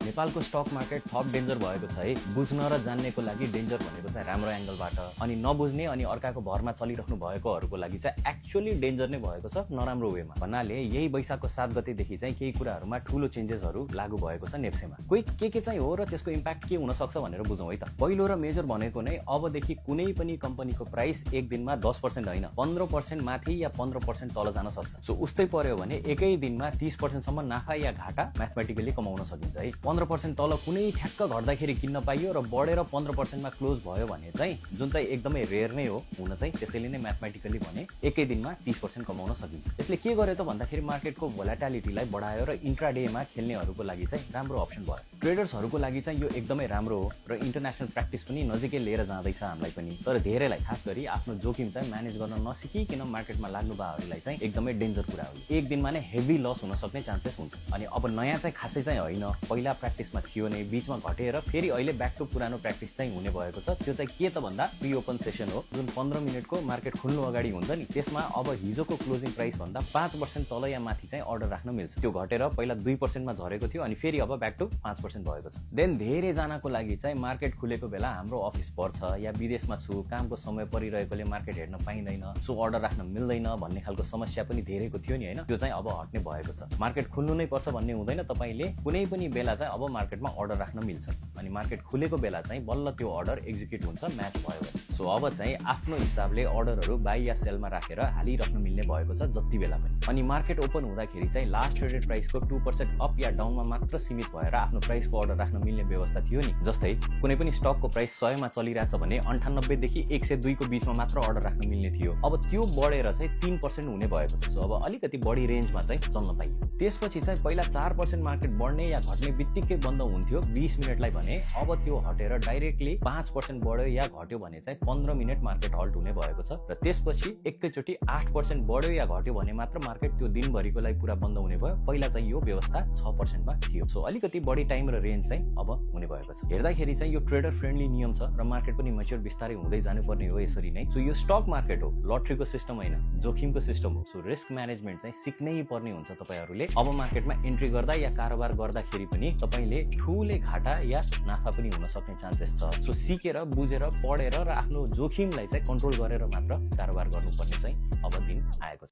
नेपालको stock market थप danger भएको छ है। बुझ्न र जान्नेको लागि डेन्जर भनेको चाहिँ राम्रो एंगलबाट, अनि नबुझ्ने अनि अर्काको भरमा चलिराख्नु भएकोहरूको लागि चाहिँ एक्चुअली डेन्जर नै भएको छ, नराम्रो वेमा। भन्नाले यही वैशाखको 7 गतेदेखि चाहिँ केही कुराहरूमा ठूलो चेन्जेसहरू लागू भएको छ नेप्सेमा। कोही के चाहिँ हो र त्यसको इम्प्याक्ट के हुन सक्छ भनेर बुझौँ है त। पहिलो र मेजर भनेको नै अबदेखि कुनै पनि कम्पनीको प्राइस एक दिनमा 10% होइन 15% माथि या 15% तल जान सक्छ। सो उस्तै पर्यो भने एकै दिनमा 30% सम्म नाफा या घाटा म्याथमेटिकली कमाउन सकिन्छ है। 15% तल कुनै ठ्याक्क घट्दाखेरि किन्न पाइयो र बढेर 15% मा क्लोज भयो भने चाहिँ जुन चाहिँ एकदमै रेयर नै हो हुन चाहिँ, त्यसैले नै म्याथमेटिकली भने एकै दिनमा 30% कमाउन सकिन्छ। यसले के गर्यो त भन्दाखेरि मार्केटको भोलाटिलिटीलाई बढायो र इन्ट्राडेमा खेल्नेहरूको लागि चाहिँ राम्रो अप्सन भयो। ट्रेडर्सहरूको लागि चाहिँ यो एकदमै राम्रो हो र इन्टरनेसनल प्र्याक्टिस पनि नजिकै लिएर जाँदैछ हामीलाई पनि। तर धेरैलाई खास गरी आफ्नो जोखिम चाहिँ म्यानेज गर्न नसिकिकन मार्केटमा लाग्नुभएहरूलाई चाहिँ एकदमै डेन्जर कुरा हो। एक दिनमा नै हेभी लस हुन सक्ने चान्सेस हुन्छ। अनि अब नयाँ चाहिँ खासै चाहिँ होइन, पहिला प्र्याक्टिसमा थियो नै, बीचमा घटेर फेरि अहिले ब्याक टु पुरानो प्र्याक्टिस चाहिँ हुने भएको छ। त्यो चाहिँ के त भन्दा प्री ओपन सेसन हो, जुन 15 मिनटको मार्केट खुल्नु अगाडि हुन्छ नि। त्यसमा अब हिजोको क्लोजिङ प्राइस भन्दा 5% तल या माथि चाहिँ अर्डर राख्न मिल्छ। त्यो घटेर पहिला 2% मा झरेको थियो अनि फेरि अब ब्याक टु 5% भएको छ। देन धेरै जनाको लागि चाहिँ मार्केट खुलेको बेला हाम्रो अफिस पर्छ या विदेशमा छु, कामको समय परिरहेकोले मार्केट हेर्न पाइँदैन, सो अर्डर राख्न मिल्दैन भन्ने खालको समस्या पनि धेरैको थियो नि हैन। त्यो चाहिँ अब हट्ने भएको छ। मार्केट खुल्नु नै पर्छ भन्ने हुँदैन, तपाईले कुनै पनि बेला चाहिँ अब मार्केटमा अर्डर राख्न मिल्छ। अनि मार्केट खुलेको बेला चाहिँ बल्ल त्यो अर्डर एक्जिक्युट हुन्छ म्याच भयो भने। सो अब चाहिँ आफ्नो हिसाबले अर्डरहरू बाई या सेलमा राखेर हालिराख्न मिल्ने भएको छ जति बेला पनि। अनि मार्केट ओपन हुँदाखेरि चाहिँ लास्ट ट्रेडेड प्राइसको 2% अप या डाउनमा मात्र सीमित भएर आफ्नो प्राइसको अर्डर राख्न मिल्ने व्यवस्था थियो नि। जस्तै कुनै पनि स्टकको प्राइस 100 मा चलिरहेछ भने 98 देखि 102 को बीचमा मात्र अर्डर राख्न मिल्ने थियो। अब त्यो बढेर चाहिँ 3% हुने भएको छ। सो अब अलिकति बढी रेन्जमा चाहिँ चल्न पाइयो। त्यसपछि चाहिँ पहिला 4% मार्केट बढ्ने या घट्ने बित्तिकै बन्द हुन्थ्यो 20 मिनटलाई भने अब त्यो हटेर डाइरेक्टली 5% बढ्यो या घट्यो भने चाहिँ 15 मिनट मार्केट हल्ट हुने भएको छ। र त्यसपछि एकैचोटि 8% बढ्यो या घट्यो भने मात्र मार्केट त्यो दिनभरिको लागि पुरा बन्द हुने भयो। पहिला चाहिँ यो व्यवस्था 6% मा थियो। सो अलिकति बढी टाइम र रेन्ज चाहिँ अब हुने भएको छ। हेर्दाखेरि चाहिँ यो ट्रेडर फ्रेन्डली नियम छ र मार्केट पनि म्याच्योर बिस्तारै हुँदै जानुपर्ने हो यसरी नै। सो यो स्टक मार्केट हो, लटरीको सिस्टम होइन, जोखिमको सिस्टम हो। सो रिस्क म्यानेजमेन्ट चाहिँ सिक्नै पर्ने हुन्छ तपाईहरुले। अब मार्केटमा एन्ट्री गर्दा या कारोबार गर्दाखेरि पनि तपाईले ठूले घाटा या नाफा पनि हुन सक्ने चान्सेस छ। सो सिकेर बुझेर पढेर र आफ्नो जोखिमलाई चाहिँ कन्ट्रोल गरेर मात्र कारोबार गर्नुपर्ने चाहिँ अब दिन आएको छ।